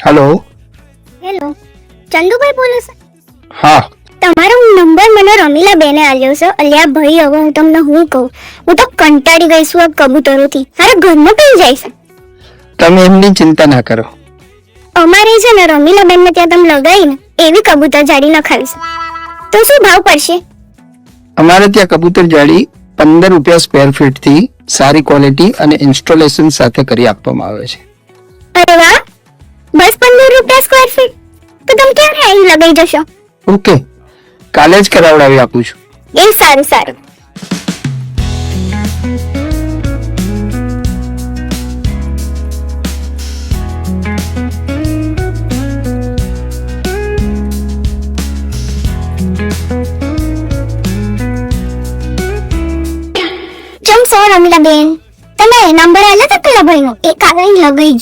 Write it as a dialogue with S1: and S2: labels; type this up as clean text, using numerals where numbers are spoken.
S1: Hello.
S2: Hello, Chandubhai બોલો છો?
S1: હા.
S2: તમારો નંબર મને રમીલા બેને આલ્યો છે. અલ્યા ભાઈ, હવે હું તમને શું કહું, હું તો કંટાળી ગઈ છું આ કબૂતરોથી. મારા ઘરમાં કઈ જાય છે.
S1: તમે એમની ચિંતા ના કરો.
S2: અમારે છે ને રમીલા બેન ને ત્યાં તમે લગાવી ને એવી કબૂતર જાળી નખાવી છે. તો શું ભાવ પડશે?
S1: અમારે ત્યાં કબૂતર જાળી 15 રૂપિયા સ્ક્વેર ફીટ થી સારી ક્વોલિટી અને ઇન્સ્ટોલેશન સાથે કરી આપવામાં આવે છે.
S2: અરે વાહ, બસ 15 રૂપિયા સ્ક્વેર ફીટ? તો તમે ક્યારે આવી લગાઈ જશો?
S1: ઓકે, કાલે જ કરાવડાવી આપું છું.
S2: એ સારું સારું. રમીલા બેન, તમે નંબર આલ્યો તો પેલા ભાઈનો, એ કાલે લગાઈ ગયા.